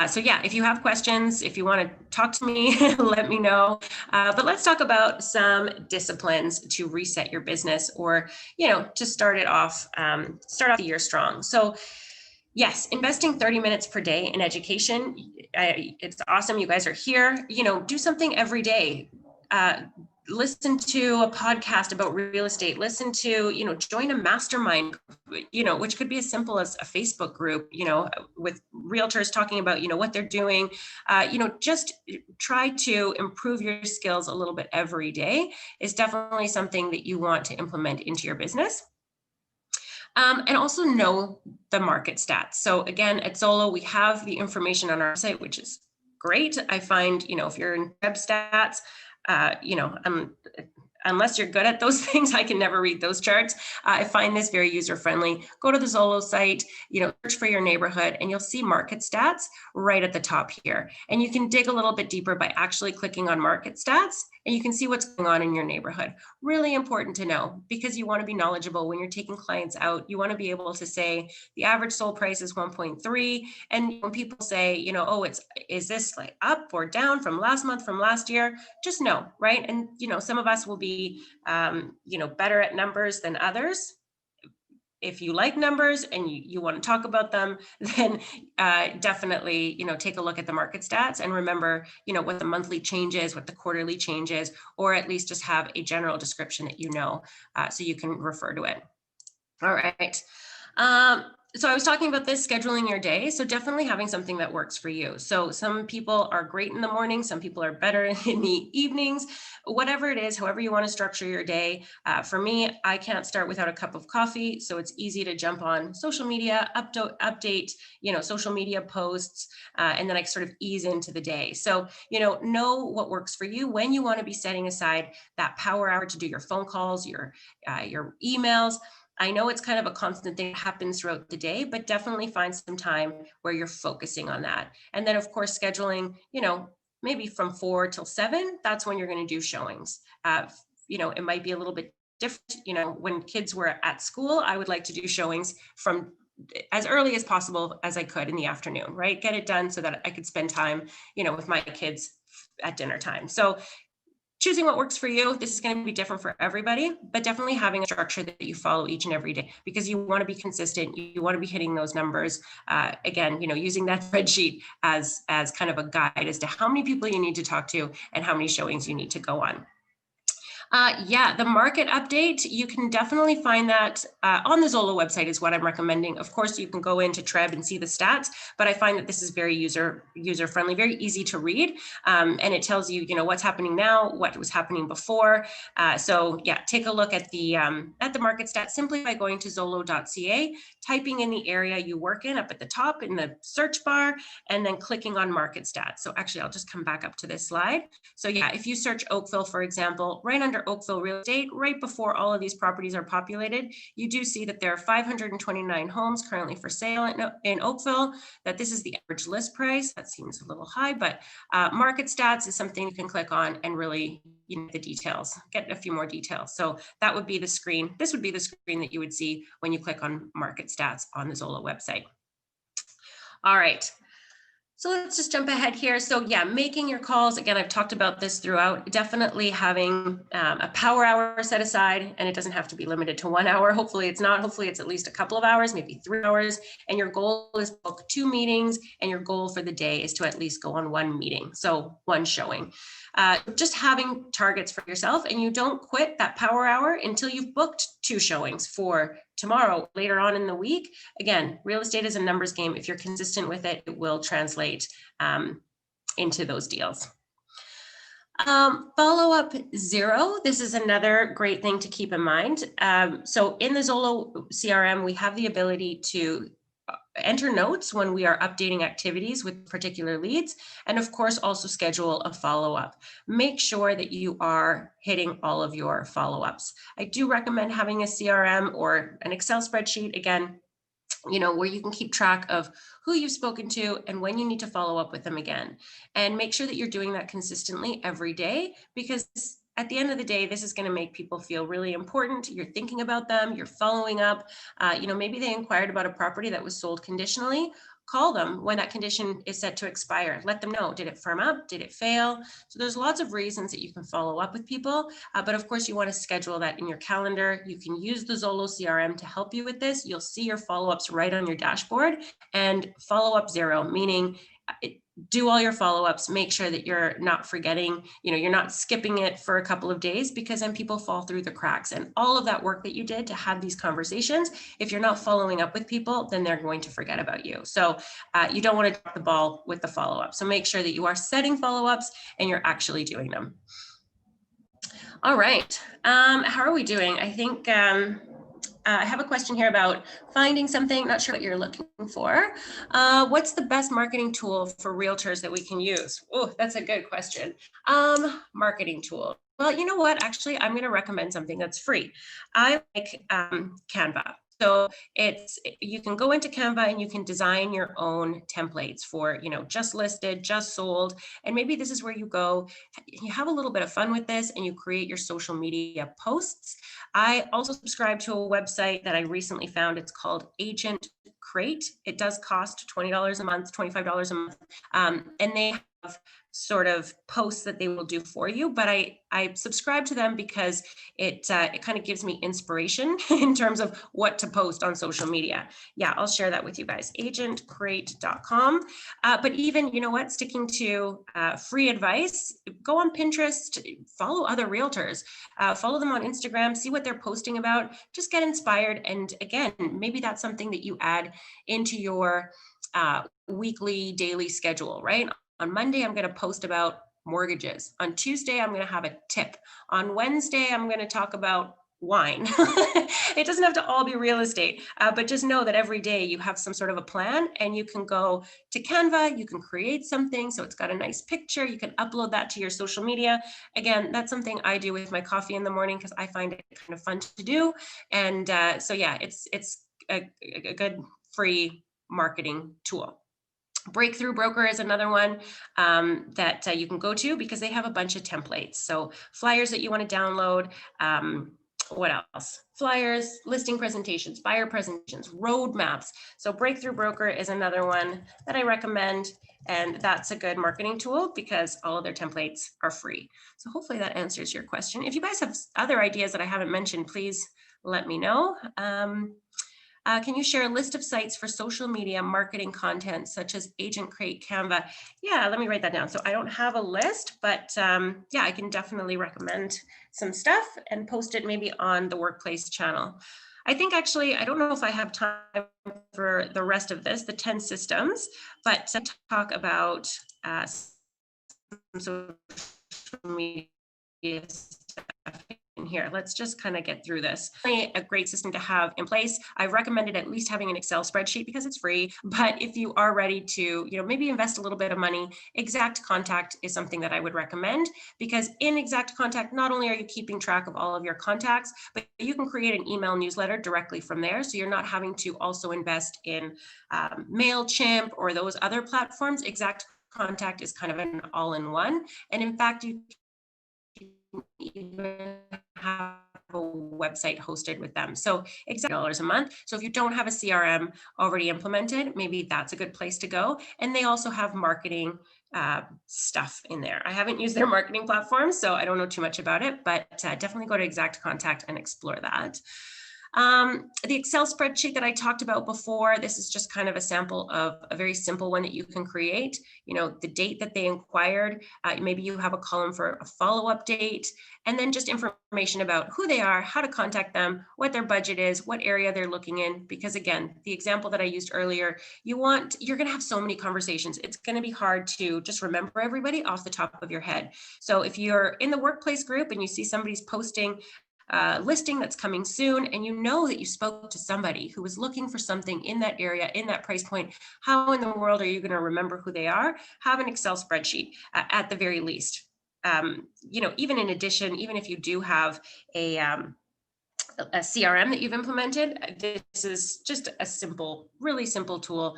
So yeah, if you have questions, if you want to talk to me, let me know. But let's talk about some disciplines to reset your business, or, to start it off, start off the year strong. So yes, investing 30 minutes per day in education, it's awesome. You guys are here, do something every day. listen to a podcast about real estate, listen to, join a mastermind, which could be as simple as a Facebook group, with realtors talking about, what they're doing. Just try to improve your skills a little bit every day is definitely something that you want to implement into your business. And also know the market stats. So again, at Zolo, we have the information on our site, which is great. I find, if you're in web stats, unless you're good at those things, I can never read those charts. I find this very user-friendly. Go to the Zolo site, search for your neighborhood, and you'll see market stats right at the top here. And you can dig a little bit deeper by actually clicking on market stats, and you can see what's going on in your neighborhood. Really important to know, because you want to be knowledgeable when you're taking clients out. You want to be able to say the average sold price is 1.3, and when people say, is this like up or down from last month, from last year? Just know, right? And some of us will be better at numbers than others. If you like numbers and you want to talk about them, then definitely, take a look at the market stats and remember, what the monthly changes, what the quarterly changes, or at least just have a general description that so you can refer to it. All right. So I was talking about this, scheduling your day. So definitely having something that works for you. So some people are great in the morning. Some people are better in the evenings, whatever it is, however you want to structure your day. For me, I can't start without a cup of coffee. So it's easy to jump on social media, update, social media posts, and then I sort of ease into the day. So, know what works for you when you want to be setting aside that power hour to do your phone calls, your emails. I know it's kind of a constant thing that happens throughout the day, but definitely find some time where you're focusing on that. And then of course, scheduling, maybe from 4 till 7, that's when you're going to do showings. It might be a little bit different. When kids were at school, I would like to do showings from as early as possible as I could in the afternoon, right? Get it done so that I could spend time, with my kids at dinner time. So choosing what works for you. This is going to be different for everybody, but definitely having a structure that you follow each and every day, because you want to be consistent. You want to be hitting those numbers. Again, using that spreadsheet as kind of a guide as to how many people you need to talk to and how many showings you need to go on. The market update, you can definitely find that on the Zolo website is what I'm recommending. Of course, you can go into Treb and see the stats, but I find that this is very user-friendly, very easy to read. And it tells you, what's happening now, what was happening before. Take a look at the market stats simply by going to zolo.ca, typing in the area you work in up at the top in the search bar, and then clicking on market stats. So actually, I'll just come back up to this slide. So if you search Oakville, for example, right under Oakville real estate, right before all of these properties are populated, you do see that there are 529 homes currently for sale in Oakville, that this is the average list price. That seems a little high, but market stats is something you can click on and really the details, get a few more details. So that would be the screen. This would be the screen that you would see when you click on market stats on the Zolo website. All right. So let's just jump ahead here. So making your calls. Again, I've talked about this throughout. Definitely having a power hour set aside, and it doesn't have to be limited to 1 hour. Hopefully it's not. Hopefully it's at least a couple of hours, maybe 3 hours. And your goal is to book 2 meetings, and your goal for the day is to at least go on 1 meeting. So 1 showing. Just having targets for yourself, and you don't quit that power hour until you've booked 2 showings for tomorrow, later on in the week. Again, real estate is a numbers game. If you're consistent with it, it will translate into those deals. Follow-up 0. This is another great thing to keep in mind. So in the Zolo CRM, we have the ability to enter notes when we are updating activities with particular leads, and of course also schedule a follow-up. Make sure that you are hitting all of your follow-ups. I do recommend having a CRM or an Excel spreadsheet, again, where you can keep track of who you've spoken to and when you need to follow up with them again. And make sure that you're doing that consistently every day, because at the end of the day, this is going to make people feel really important. You're thinking about them, you're following up. Maybe they inquired about a property that was sold conditionally. Call them when that condition is set to expire. Let them know, did it firm up? Did it fail? So there's lots of reasons that you can follow up with people. But of course, you want to schedule that in your calendar. You can use the Zolo CRM to help you with this. You'll see your follow-ups right on your dashboard. And follow-up 0, meaning do all your follow-ups, make sure that you're not forgetting, you're not skipping it for a couple of days, because then people fall through the cracks. And all of that work that you did to have these conversations, if you're not following up with people, then they're going to forget about you. So you don't want to drop the ball with the follow-up. So make sure that you are setting follow-ups and you're actually doing them. All right. How are we doing? I think I have a question here about finding something, not sure what you're looking for. What's the best marketing tool for realtors that we can use? Oh, that's a good question. Marketing tool. Well, you know what? Actually, I'm going to recommend something that's free. I like Canva. So you can go into Canva and you can design your own templates for, just listed, just sold. And maybe this is where you go, you have a little bit of fun with this and you create your social media posts. I also subscribe to a website that I recently found. It's called Agent Crate. It does cost $20 a month, $25 a month. And they have sort of posts that they will do for you, but I subscribe to them because it kind of gives me inspiration in terms of what to post on social media. Yeah, I'll share that with you guys, agentcrate.com. But even, sticking to free advice, go on Pinterest, follow other realtors, follow them on Instagram, see what they're posting about, just get inspired. And again, maybe that's something that you add into your weekly, daily schedule, right? On Monday, I'm going to post about mortgages. On Tuesday, I'm going to have a tip. On Wednesday, I'm going to talk about wine. It doesn't have to all be real estate, but just know that every day you have some sort of a plan and you can go to Canva, you can create something. So it's got a nice picture. You can upload that to your social media. Again, that's something I do with my coffee in the morning because I find it kind of fun to do. And so yeah, it's a good free marketing tool. Breakthrough Broker is another one that you can go to because they have a bunch of templates. So flyers that you want to download. What else? Flyers, listing presentations, buyer presentations, roadmaps. So Breakthrough Broker is another one that I recommend. And that's a good marketing tool because all of their templates are free. So hopefully that answers your question. If you guys have other ideas that I haven't mentioned, please let me know. Can you share a list of sites for social media marketing content such as Agent Crate, Canva? Yeah, let me write that down. So I don't have a list, but yeah, I can definitely recommend some stuff and post it maybe on the workplace channel. I think actually, I don't know if I have time for the rest of this, the 10 systems, but to talk about some social media stuff in here. Let's just kind of get through this. A great system to have in place. I recommended at least having an Excel spreadsheet because it's free. But if you are ready to, maybe invest a little bit of money, Exact Contact is something that I would recommend because in Exact Contact, not only are you keeping track of all of your contacts, but you can create an email newsletter directly from there. So you're not having to also invest in MailChimp or those other platforms. Exact Contact is kind of an all-in-one. And in fact, you even have a website hosted with them. So exactly $1 a month. So if you don't have a CRM already implemented, maybe that's a good place to go. And they also have marketing stuff in there. I haven't used their marketing platform, so I don't know too much about it, but definitely go to Exact Contact and explore that. The Excel spreadsheet that I talked about before, this is just kind of a sample of a very simple one that you can create. The date that they inquired, maybe you have a column for a follow-up date, and then just information about who they are, how to contact them, what their budget is, what area they're looking in. Because again, the example that I used earlier, you're going to have so many conversations. It's going to be hard to just remember everybody off the top of your head. So if you're in the workplace group and you see somebody's posting listing that's coming soon, and you know that you spoke to somebody who was looking for something in that area, in that price point, how in the world are you going to remember who they are? Have an Excel spreadsheet at the very least. Even in addition, even if you do have a CRM that you've implemented, this is just a simple, really simple tool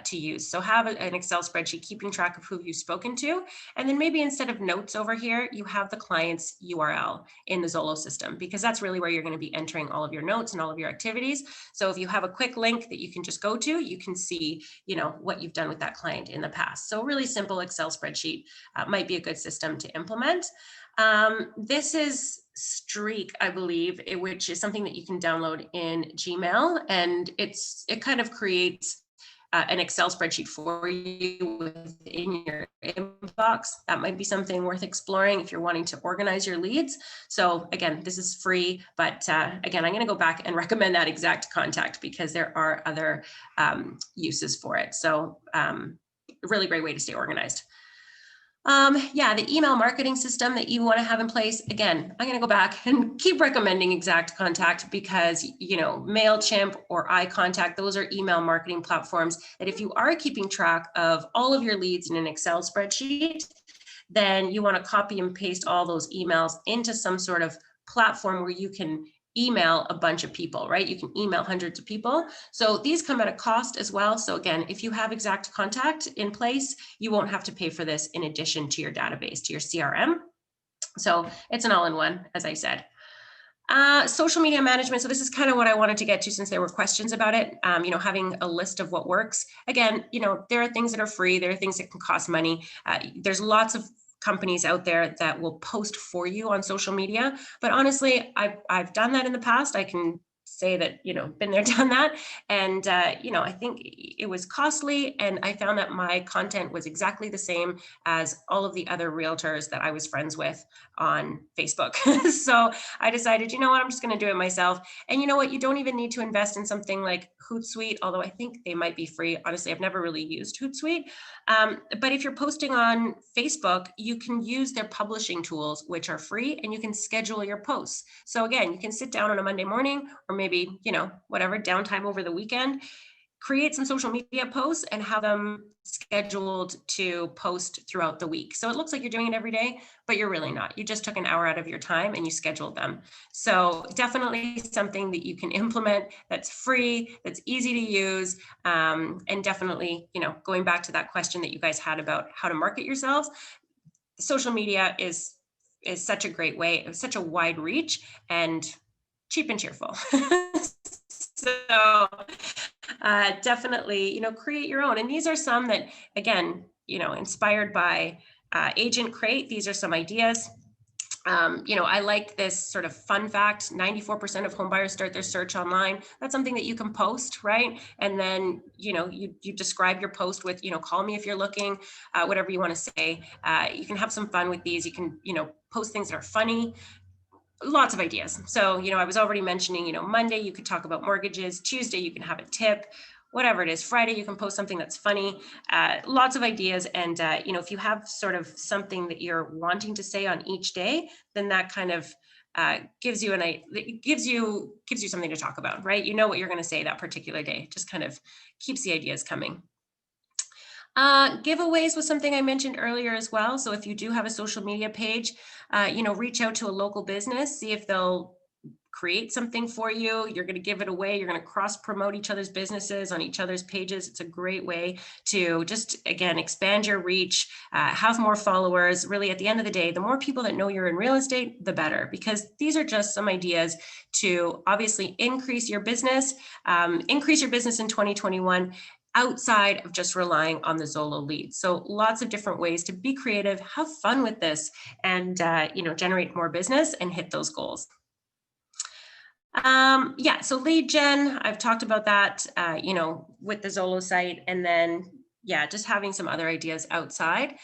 to use. So have an Excel spreadsheet keeping track of who you've spoken to. And then maybe instead of notes over here, you have the client's URL in the Zolo system, because that's really where you're going to be entering all of your notes and all of your activities. So if you have a quick link that you can just go to, you can see, what you've done with that client in the past. So really simple Excel spreadsheet might be a good system to implement. This is Streak, I believe, which is something that you can download in Gmail, and it kind of creates an Excel spreadsheet for you within your inbox. That might be something worth exploring if you're wanting to organize your leads. So again, this is free, but again, I'm going to go back and recommend that exact contact because there are other uses for it. So a really great way to stay organized. Yeah, the email marketing system that you want to have in place. Again, I'm going to go back and keep recommending Exact Contact because, you know, MailChimp or iContact, those are email marketing platforms that if you are keeping track of all of your leads in an Excel spreadsheet, then you want to copy and paste all those emails into some sort of platform where you can email a bunch of people, right? You can email hundreds of people. So these come at a cost as well. So again, if you have Exact Contact in place, you won't have to pay for this in addition to your database, to your CRM. So it's an all-in-one, as I said. Social media management. So this is kind of what I wanted to get to since there were questions about it. You know, having a list of what works. Again, you know, there are things that are free. There are things that can cost money. There's lots of companies out there that will post for you on social media. But honestly, I've done that in the past. I can say that, you know, been there, done that. And, you know, I think it was costly. And I found that my content was exactly the same as all of the other realtors that I was friends with on Facebook. So I decided, you know what, I'm just going to do it myself. And you know what, you don't even need to invest in something like Hootsuite, although I think they might be free. Honestly, I've never really used Hootsuite. But if you're posting on Facebook, you can use their publishing tools, which are free, and you can schedule your posts. So again, you can sit down on a Monday morning or maybe, you know, whatever, downtime over the weekend, create some social media posts and have them scheduled to post throughout the week. So it looks like you're doing it every day, but you're really not. You just took an hour out of your time and you scheduled them. So definitely something that you can implement that's free, that's easy to use. And definitely, you know, going back to that question that you guys had about how to market yourselves, social media is such a great way, such a wide reach and cheap and cheerful. So definitely, you know, create your own. And these are some that, again, you know, inspired by Agent Crate. These are some ideas. You know, I like this sort of fun fact, 94% of home buyers start their search online. That's something that you can post, right? And then, you know, you describe your post with, you know, call me if you're looking, whatever you want to say. You can have some fun with these. You can, you know, post things that are funny. Lots of ideas. So, you know, I was already mentioning, you know, Monday, you could talk about mortgages. Tuesday, you can have a tip, whatever it is. Friday, you can post something that's funny. Lots of ideas. And, you know, if you have sort of something that you're wanting to say on each day, then that kind of gives you gives you something to talk about, right? You know what you're going to say that particular day. Just kind of keeps the ideas coming. Giveaways was something I mentioned earlier as well. So if you do have a social media page, you know, reach out to a local business, see if they'll create something for you. You're going to give it away. You're going to cross promote each other's businesses on each other's pages. It's a great way to just, again, expand your reach, have more followers. Really, at the end of the day, the more people that know you're in real estate, the better, because these are just some ideas to obviously increase your business in 2021. Outside of just relying on the Zolo leads. So lots of different ways to be creative, have fun with this, and you know, generate more business and hit those goals. Yeah, so lead gen, I've talked about that, you know, with the Zolo site, and then yeah, just having some other ideas outside.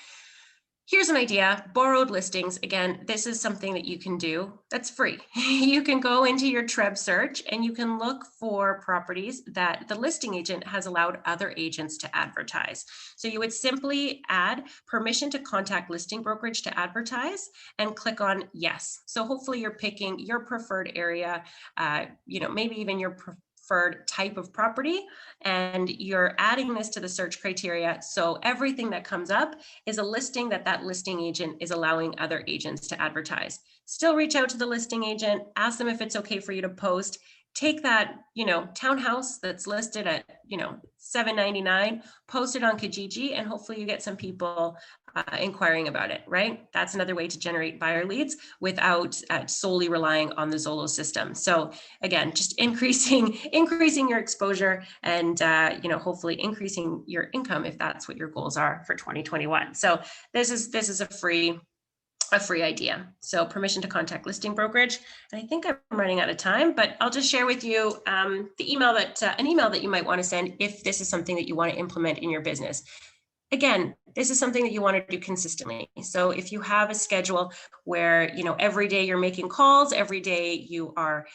Here's an idea, borrowed listings. Again, this is something that you can do that's free. You can go into your Treb search and you can look for properties that the listing agent has allowed other agents to advertise. So you would simply add permission to contact listing brokerage to advertise and click on yes. So hopefully you're picking your preferred area, you know, maybe even your preferred type of property, and you're adding this to the search criteria. So everything that comes up is a listing that listing agent is allowing other agents to advertise. Still reach out to the listing agent, ask them if it's okay for you to post. Take that, you know, townhouse that's listed at, you know, $799, post it on Kijiji, and hopefully you get some people inquiring about it, right? That's another way to generate buyer leads without solely relying on the Zolo system. So again, just increasing your exposure and, you know, hopefully increasing your income if that's what your goals are for 2021. So this is a free a free idea. So permission to contact listing brokerage. And I think I'm running out of time, but I'll just share with you the email that an email that you might want to send if this is something that you want to implement in your business. Again, this is something that you want to do consistently. So if you have a schedule where, every day you're making calls, every day you are,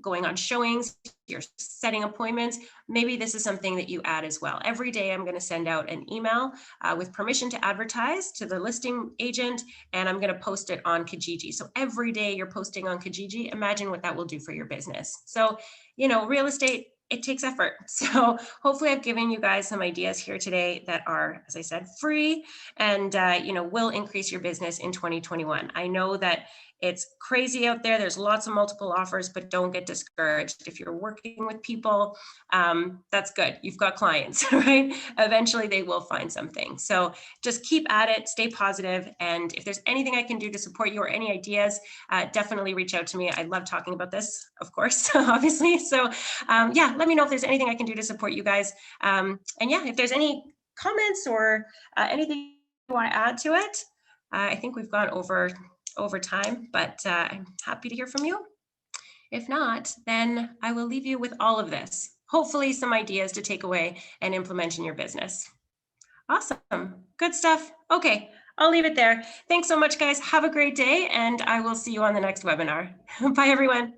going on showings, you're setting appointments, maybe this is something that you add as well. Every day I'm going to send out an email with permission to advertise to the listing agent, and I'm going to post it on Kijiji. So every day you're posting on Kijiji, imagine what that will do for your business. So, real estate, it takes effort. So hopefully I've given you guys some ideas here today that are, as I said, free and, will increase your business in 2021. I know that it's crazy out there. There's lots of multiple offers, but don't get discouraged. If you're working with people, that's good. You've got clients, right? Eventually they will find something. So just keep at it, stay positive. And if there's anything I can do to support you or any ideas, definitely reach out to me. I love talking about this, of course, obviously. So let me know if there's anything I can do to support you guys. If there's any comments or anything you want to add to it, I think we've gone over time, but I'm happy to hear from you. If not, then I will leave you with all of this. Hopefully some ideas to take away and implement in your business. Awesome. Good stuff. Okay, I'll leave it there. Thanks so much, guys. Have a great day, and I will see you on the next webinar. Bye, everyone.